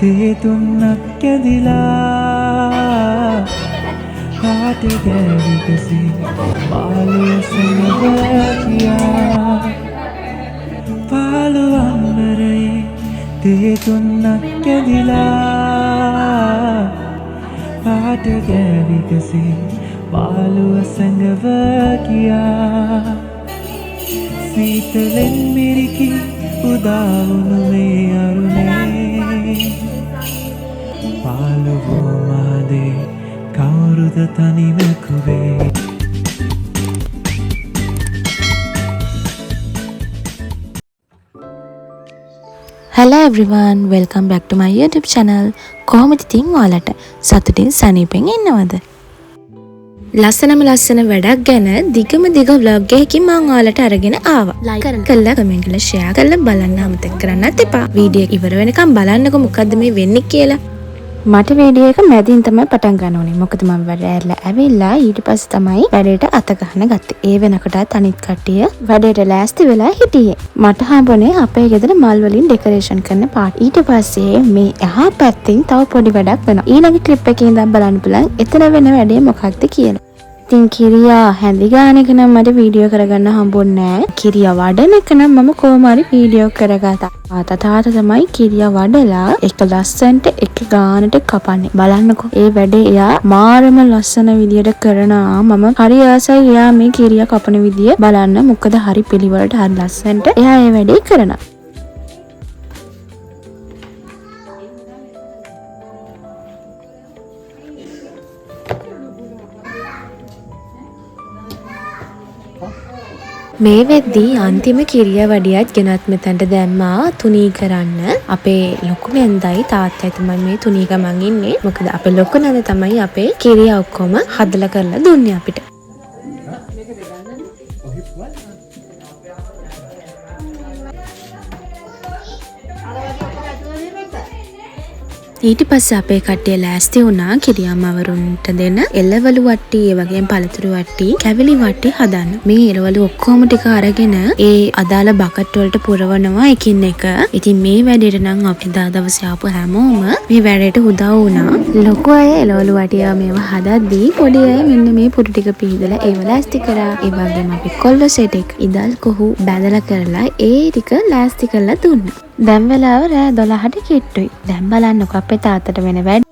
තේ තුන්නක් කැදිලා කාට ගෑවි කෙසේ පාළුව සැඟවා කියා පාළුවන්වරයේ තේ තුන්නක් කැදිලා කාට ගෑවි කෙසේ පාළුව සැඟවා කියා සීතලෙන් මිරිකි උදාවුණු මේ අරුණේ පාළුවෝ මහදේ කවුරුද තනිවකුවේ Hello everyone, welcome back to my YouTube channel. කොහොමද ඉතින් ඔයාලට සතුටින් සනීපෙන් ඉන්නවද? ලස්සනම ලස්සන වැඩක් ගැන දිගම දිග vlog එකකින් මම ඔයාලට අරගෙන ආවා. like කරලා comment කරලා share කරලා බලන්න අමතක කරන්නත් එපා. වීඩියෝ ඉවර වෙනකම් බලන්නකො මොකද්ද මේ වෙන්නේ කියලා. මට වීඩියෝ එක මැදින් තමයි පටන් ගන්න ඕනේ. මොකද මම වැඩ ඇරලා ඇවිල්ලා ඊට පස්සේ තමයි වැඩේට අත ගන්න ගත්තේ. ඒ වෙනකොටත් අනිත් කට්ටිය වැඩේට ලෑස්ති වෙලා හිටියේ. මට හම්බුනේ අපේ ගෙදර මල් වලින් ඩෙකරේෂන් කරන පාට්. ඊට පස්සේ මේ එහා පැත්තෙන් තව පොඩි වැඩක් වෙනවා. ඊළඟ ක්ලිප් එකේ ඉඳන් බලන්න පුළුවන් එතන වෙන වැඩේ මොකක්ද කියලා. ඉතින් කිරියා හැඳි ගාන එක නම් මට වීඩියෝ කරගන්න හම්බුන්නේ නැහැ. කිරියා වඩන එක නම් මම කොහොම හරි වීඩියෝ කරගත්තා. තාතා තමයි කිරියා වඩලා එක ලස්සනට එක ගානට කපන්නේ. බලන්නකෝ. ඒ වැඩේ එයා මාරම ලස්සන විදියට කරනවා. මම හරි ආසයි එයා මේ කිරියා කපන විදිය බලන්න. මොකද හරි පිළිවෙලට හරි ලස්සනට එයා ඒ වැඩේ කරනවා. මේ වෙද්දී අන්තිම කිරිය වඩියත් ගෙනත් මෙතනට දැම්මා තුනී කරන්න. අපේ ලොකු නැන්දයි තාත්තයි තමයි මේ තුනී ගමන් ඉන්නේ. මොකද අපේ ලොකු නැන්ද තමයි අපේ කිරිය ඔක්කොම හදලා කරලා දුන්නේ අපිට. ඊට පස්සේ අපේ කට්ටිය ලෑස්ති වුණා කිරියම්මවරුන්ට දෙන එළවලු වට්ටි, ඒ වගේම පළතුරු වට්ටි, කැවිලි වට්ටි හදන්න. මේ එළවලු ඔක්කොම ටික අරගෙන ඒ අදාළ බකට් වලට පුරවනවා එකින් එක. ඉතින් මේ වැඩේට නම් අපි දා දවසේ ආපු හැමෝම මේ වැඩේට උදව් වුණා. ලොකු අය එළවලු වට්ටිය මේවා හදද්දී පොඩි අය මෙන්න මේ පුරු ටික පීදලා ඒව ලෑස්ති කරා. ඒ වගේම අපි කොල්ල සෙට් එක ඉදල් කොහු බැදලා කරලා ඒ ටික ලෑස්ති කරලා දුන්නා. දැන් වෙලාව රෑ 12ට කිට්ටුයි. දැන් බලන්නකෝ අපේ තාත්තට වෙන වැඩ.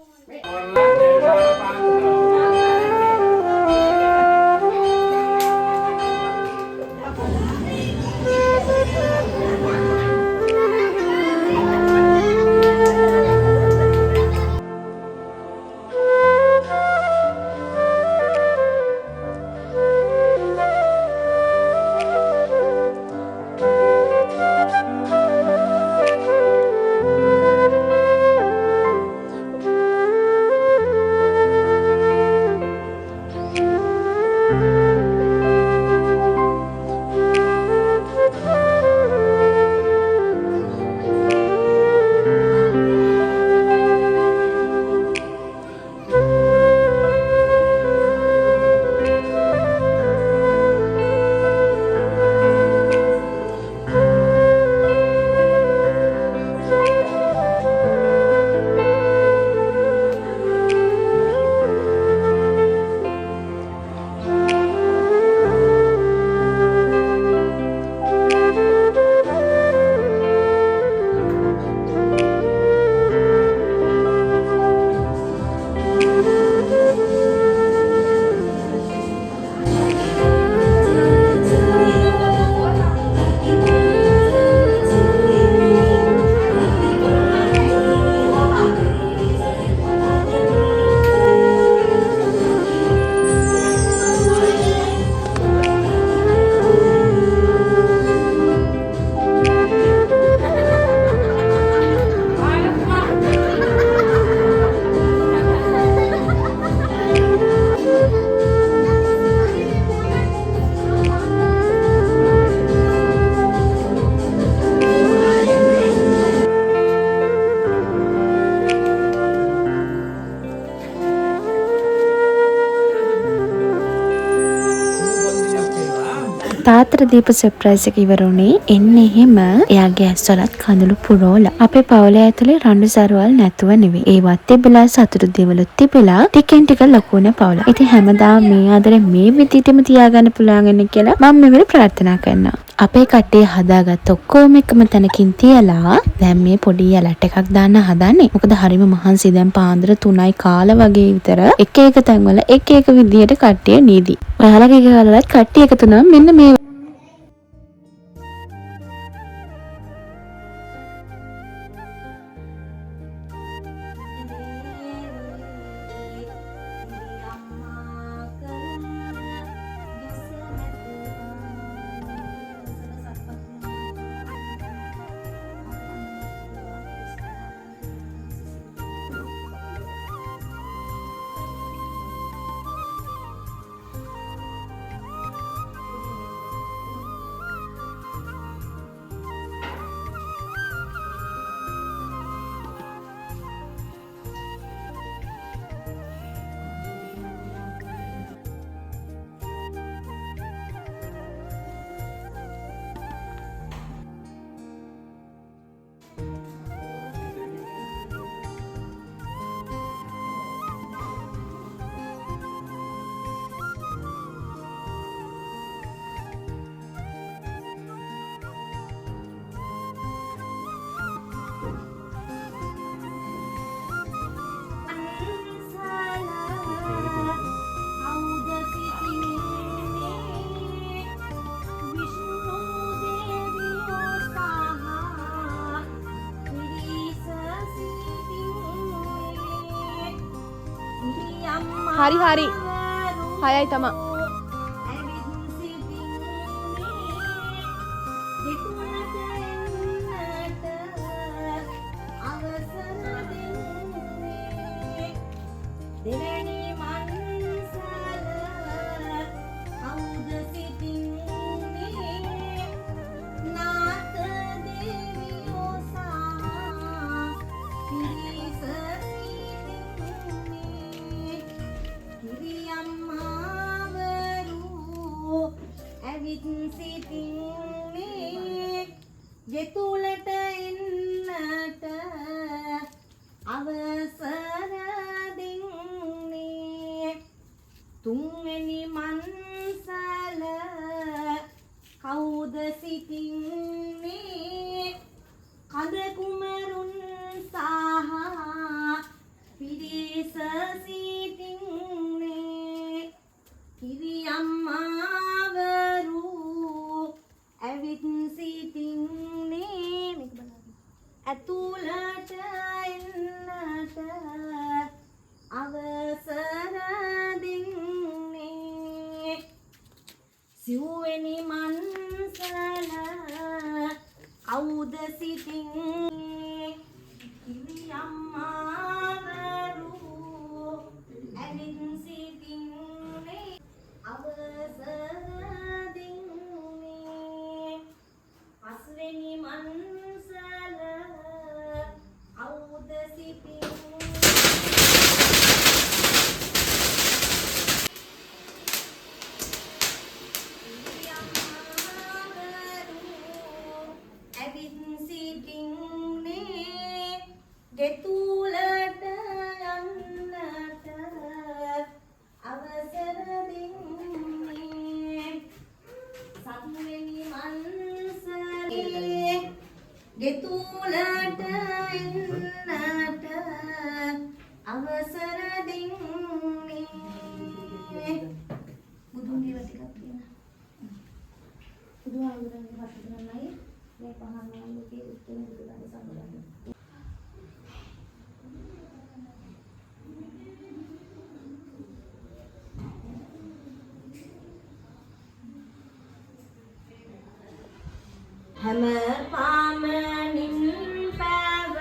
අතර දීපු සර්ප්‍රයිස් එක ඉවර වුණේ එන්නේ එහෙම එයාගේ ඇස්වලත් කඳුළු පුරෝලා. අපේ පවුලේ ඇතුලේ රණ්ඩු සරුවල් නැතුව නෙවෙයි. ඒවත් තිබිලා සතුටු දේවලුත් තිබිලා ටිකෙන් ටික ලොකු වෙන පවුලක්. ඉතින් හැමදාම මේ ආදරේ මේ විදිහටම තියාගන්න පුළුවන් වෙන කියලා මම මෙවර ප්‍රාර්ථනා කරනවා. අපේ කට්ටිය හදාගත්ත ඔක්කොම එකම තැනකින් තියලා දැන් මේ පොඩි යලට් එකක් දාන්න හදන්නේ. මොකද හරිම මහන්සි. දැන් පාන්දර 3යි කාලා වගේ විතර එක එක තැන්වල එක එක විදියට කට්ටිය නීදි. ඔයාලගේ ගෙවලත් කට්ටිය එකතු නම් මෙන්න මේ හරි 6යි තමයි. ගෙතුලට එන්නට අවසර දෙන්නේ තුන්වෙනි මන්සල කවුද සිටින්නේ කඳ කුමරුන් සහ පිරිස සිටින්නේ කිරි අම්මාවරු ඇවිත් සිටින්නේ ඇතුළට එන්නට අවසර දෙන්නේ සිව්වෙනි මන්සල කවුද සිටින්නේ කිරි අම්මාවරු ඇවිත් සිටින්නේ අවසර දෙන්නේ පස්වෙනි මන්සල කවුද සිටින්නේ ඇවිත් සිටින්නේ ගෙතුලට යන්නට අවසර දෙන්නේ සත්වෙනි මන්සලේ ගෙතුලට එන්නට අවසර දෙන්නේ බුදුන්ගේ ටිකක් කියනවා බුදුහාමුදුරන්ගේ වචනයි මේ පහනෝලකේ උත්තර බුදුදහම සම්බන්ධයි හැම පාමනින් පැව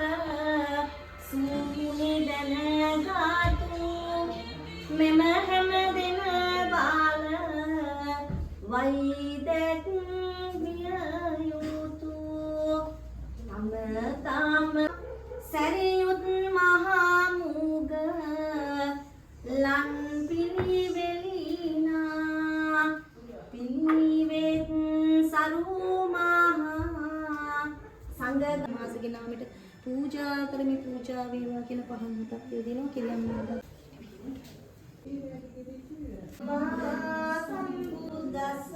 සූනි දැනගතු මෙම හැම දින බාල වෛදක් විය යුතු තම සැරියුත් මහා මුග ලන් පිළිවෙලිනා පිළිවෙත් සරුමහා සංඝ මාසගේ නාමයට පූජා කරමි පූජා වේවා කියන පහන් හතක් දෙනවා කියලා සම්බුද්දස්ස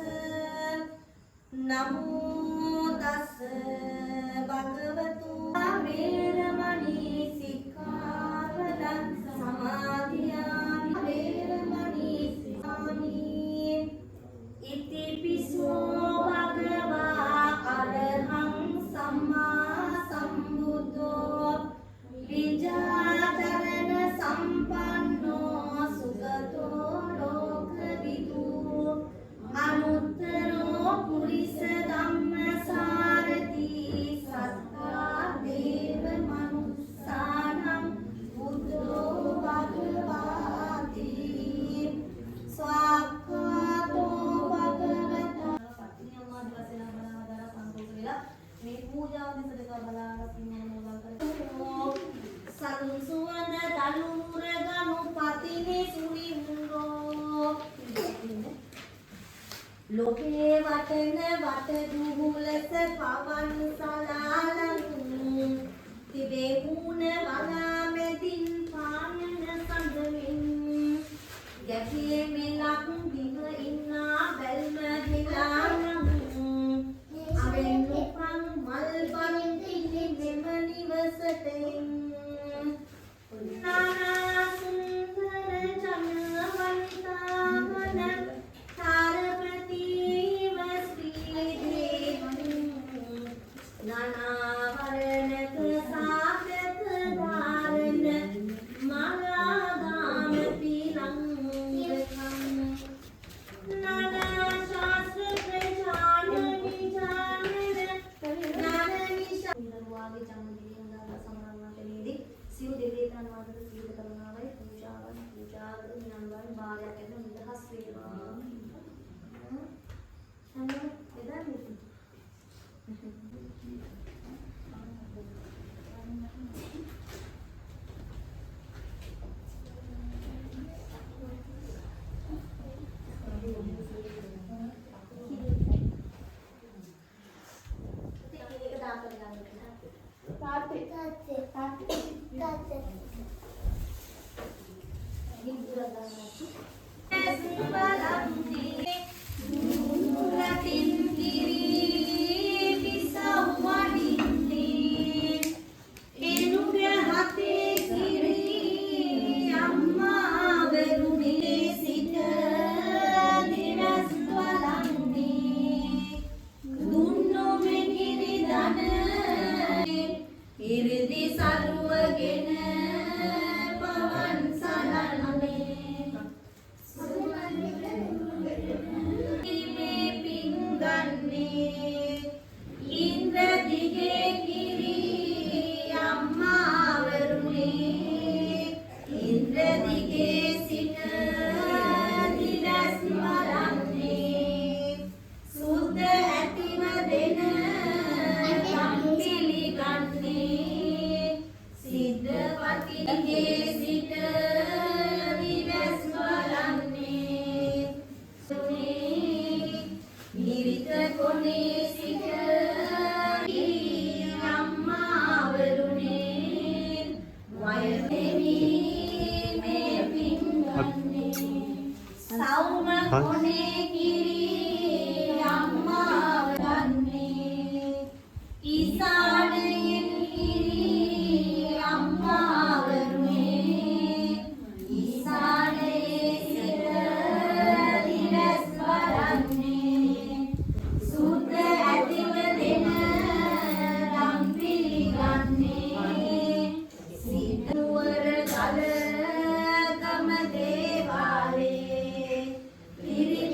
නමෝ තස්ස භගවතු වේරමණී සික්ඛාපදං සමාදියාමි වේරමණී සික්ඛාමි ඉතිපිසෝ භගවා අරහං සම්මා සම්බුද්ධෝ විජාචරණ සම්පන්නෝ සුගතෝ ලෝකවිදු අනුත්තරෝ පුරිස ධම්මසාරති සත්තා දේව මනුස්සානම් බුද්ධෝ භගවාති ස්වාක්ඛාතෝ භගවතා පත්නියම්මා දවසේලා බලවදා සම්පූර්ණ වෙලා මේ පූජාව දෙසදක බලාලා පින්නම කරලා සංසුවන දලුර ගනුපතිනි සුනිමුරෝ ලෝකේ වටන වට දුහුලස පවන් සලාලන් තිබේ මුණ වලා මෙදින් පායන සඳමින් ගැටේ මෙලක් දිව ඉන්නා බැල්ම හෙලානම් අවෙන් උපන් මල් බඳින්නේ මෙම නිවසට නානා සුන්දර ජනවන්තාවන තාරපතිව ශ්‍රී දේවනු නානා වරණක සාගත ධාරණ මලාදාම පිලංගකම් නානා ශාස්ත්‍ර ප්‍රජානනි ජානන නානනිෂා නිර්වාගේ ජන්මදින දාලා සමාරම්භයේදී සිව් දෙවියන් වහන්සේ සියලු කරුණාවයි පූජාවන් පූජා කරන නියමවන් බාලයක් ඇතුළු නිදහස් වේවා. අනේ එදා ඉරිදි සරුවගෙන පවන් සලන්නේ මේ පිංගන්නේ ඉන්ද්‍ර දිගේ කිරි අම්මා වරුනේ ඉන්ද්‍ර දිගේ සිට දිනස් වරන්නේ සුද්ධ ඇතිව දෙන සිද්ධපතිගේ සිට දිවස් වරන්නේ නිරිත කොනේ සිට අම්මා වරුනේ වයසෙමි මේ පිංගන්නේ සෞම කොනේ කිරි අම්මා වරන්නේ ඊසානයෙන් Diri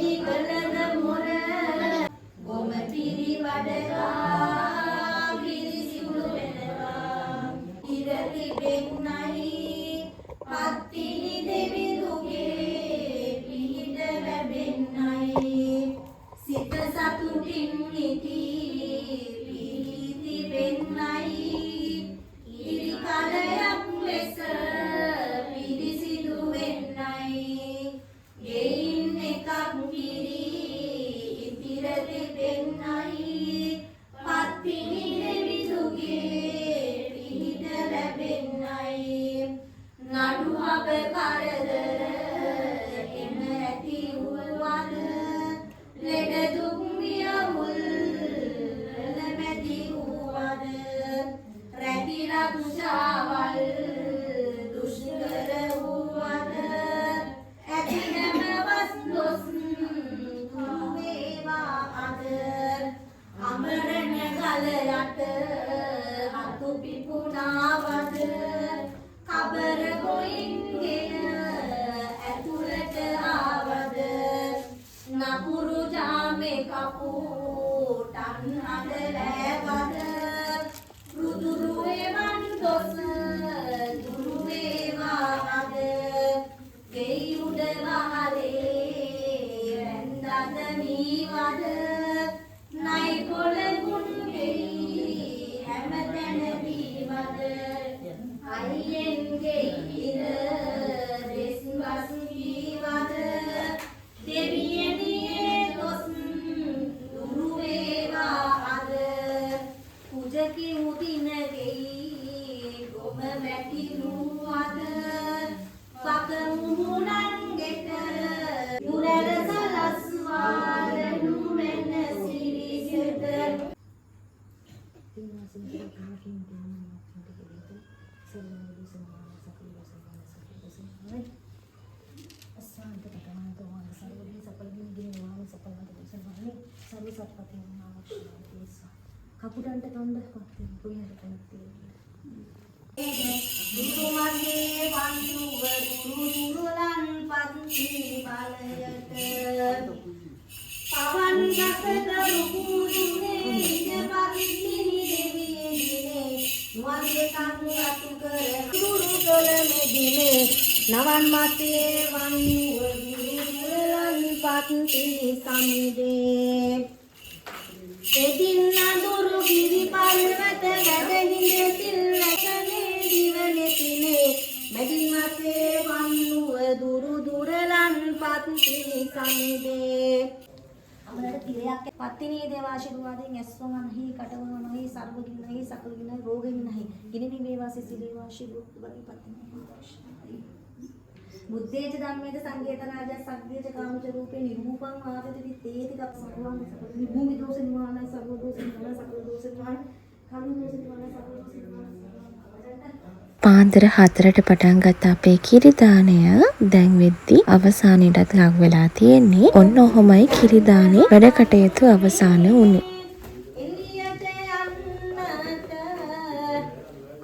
අයියන්ගේ ඉන දෙස්වස් ජීවද දෙවියනේ දොස් දුරු වේවා අද පුජකි උදින ගෙයි ගොම වැටිනු අද පක මුහුණන් ගෙට නුරර සලස්වාල නුමෙන සිරිසද කපුටන්ට කන්දක් පත්තින් පුයන්ට කනත්තේ දුරුමගේ වන්දුව දුරුලන් පත්ති බලයට පවන් ගසදරු කුදුනේ ඉඳ පරිත්තිනි දෙවියනේ නුවන්ගේ කන් අතු කර දුරු කළ මෙදිනේ නවන් මාසේ වන්දුව දුරුලන් පත්ති සමිදේ එදින නදුරු ගිරි පර්වත වැඩහිඳ සිල්ලකනේ දිවනෙතිනේ මෙදින මාසේ වන්නුව දුරු දුරලන් පත්ති සමිදේ අපලට තිරයක් පත්තිනේ දේව ආශිර්වාදයෙන් ඇස්වම නැහැ කටවම නැහැ සර්වගින් නැහැ සකලගින් නැහැ රෝගෙන් නැහැ ගිනිනි වේවාසේ සිලේව ආශිර්වාද පත්තිනේ බුද්ධේච ධම්මේච සංඝේත රාජ සග්ගේච කාමච රූපේ නිරූපං ආදති තේති කප් සර්වං සකල භූමි දෝෂ නිවාරණයි සර්ව දෝෂ නිවාරණ සකල දෝෂ නිවාරණ කර්ම දෝෂ නිවාරණ සකල දෝෂ නිවාරණ පාන්දර 4ට පටන් ගත්ත අපේ කිරි දාණය දැන් වෙද්දි අවසානයටත් ලඟ වෙලා තියෙන්නේ. ඔන්න ඔහොමයි කිරි දානේ වැඩ කටයුතු අවසන් වුනේ. එළියට යන්නට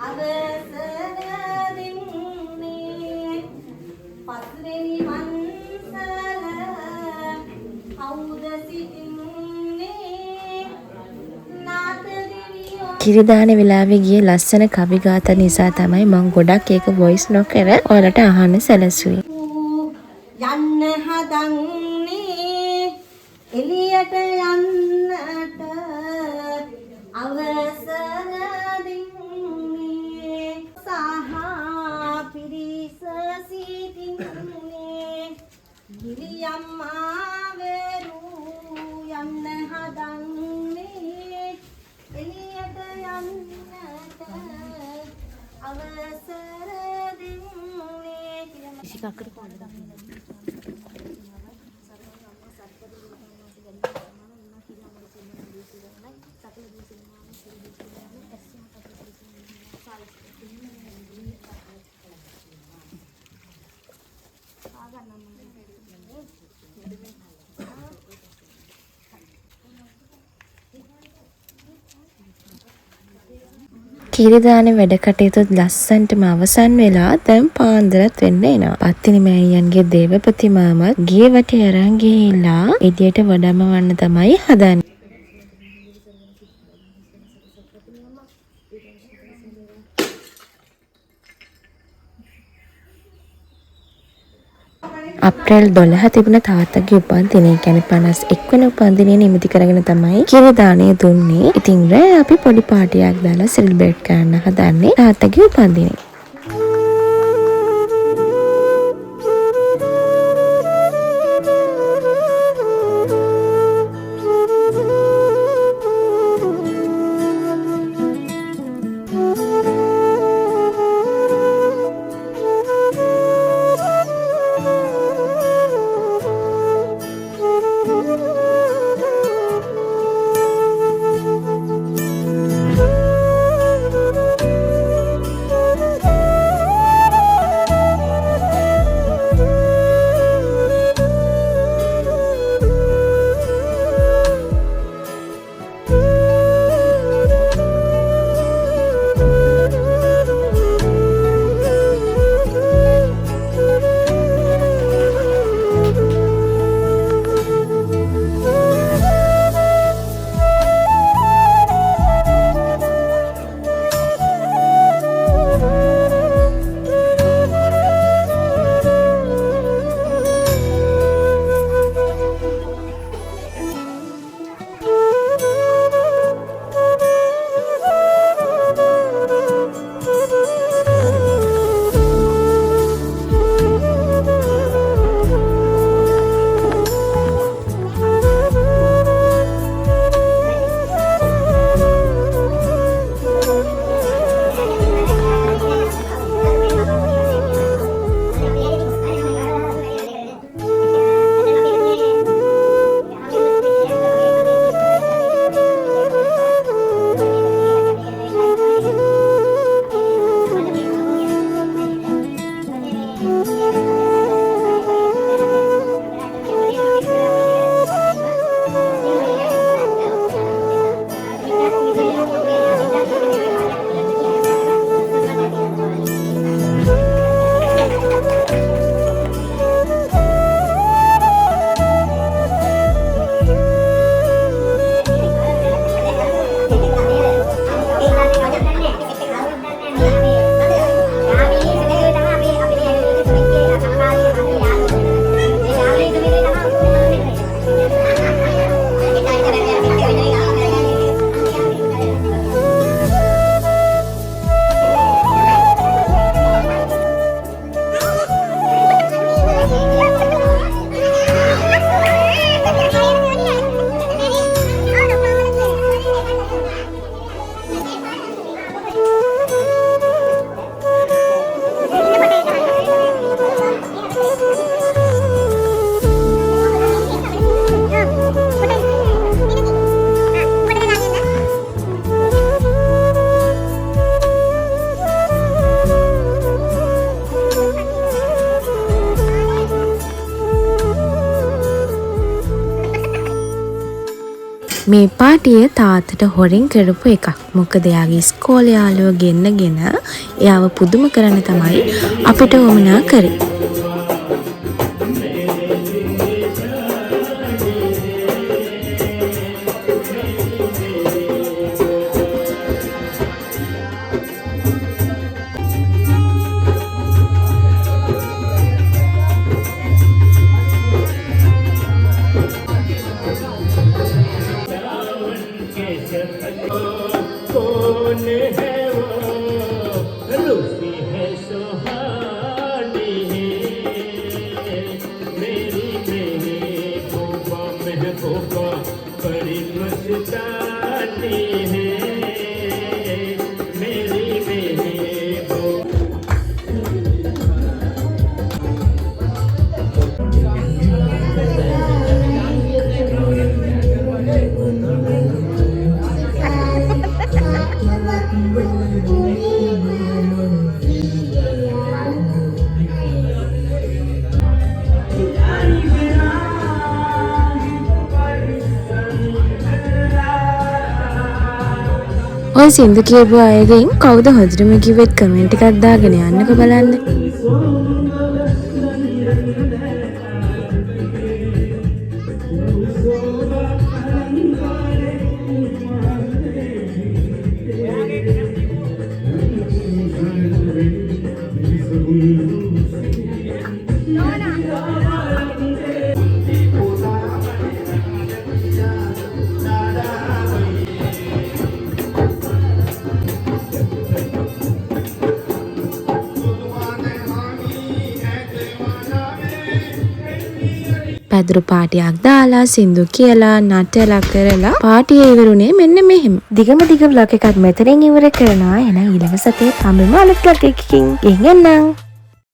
අවසර දෙන්නේ පස්වෙනි වංශල කවුද සිටින්නේ නාත දෙවියෝ කිරි දාන වෙලාවේ ගියේ ලස්සන කවි ගාථා නිසා තමයි මම ගොඩක් ඒක වොයිස් නොකර ඔයාලට අහන්න සැලසුවේ. යන්න හදන්නේ එළියට යන්නට අවසර දෙන්නේ සහ පිරිස සිටින්නේ ගිරියම්මා වෙරු යන්න හදන්නේ එළියට යන්නට අවසර දෙන්නේ ඉසිකක්කට කොහොමද කිරි දානේ වැඩ කටයුතු ලස්සන්ටම අවසන් වෙලා දැන් පාන්දරත් වෙන්න එනවා. පත්තිනි මෑණියන්ගේ දේව ප්‍රතිමාවත් ගේ වටේ අරන් ගිහිල්ලා එළියට වඩම්මවන්න තමයි හදන්නේ. අප්‍රේල් 12 තිබුණ තාත්තගේ උපන්දිනය කියන්නේ 51 වෙනි උපන්දිනය නිමිති කරගෙන තමයි කිරි දාණය දුන්නේ. ඉතින් රෑ අපි පොඩි පාටියක් දාලා සෙලිබ්‍රේට් කරන්න හදන්නේ තාත්තගේ උපන්දිනය. මේ පාටිය තාත්තට හොරෙන් කරපු එකක්. මොකද එයාගේ ඉස්කෝලේ යාළුවෝ ගෙන්නගෙන එයාව පුදුම කරන්න තමයි අපිට වමනා කරේ. ඔය සින්දු කියපු අයගෙන් කවුද හොඳටම කිව්වෙත් කමෙන්ට් එකක් දාගෙන යන්නකෝ බලන්න. පැදුරු පාටියක් දාලා සින්දු කියලා නටලා කරලා පාටිය ඉවරුනේ මෙන්න මෙහෙම. දිගම vlog එකක් මෙතනින් ඉවර කරනවා. එහෙනම් ඊළඟ සතියේ හම්බෙමු අලුත් vlog එකකින්. ගෙන්නම්.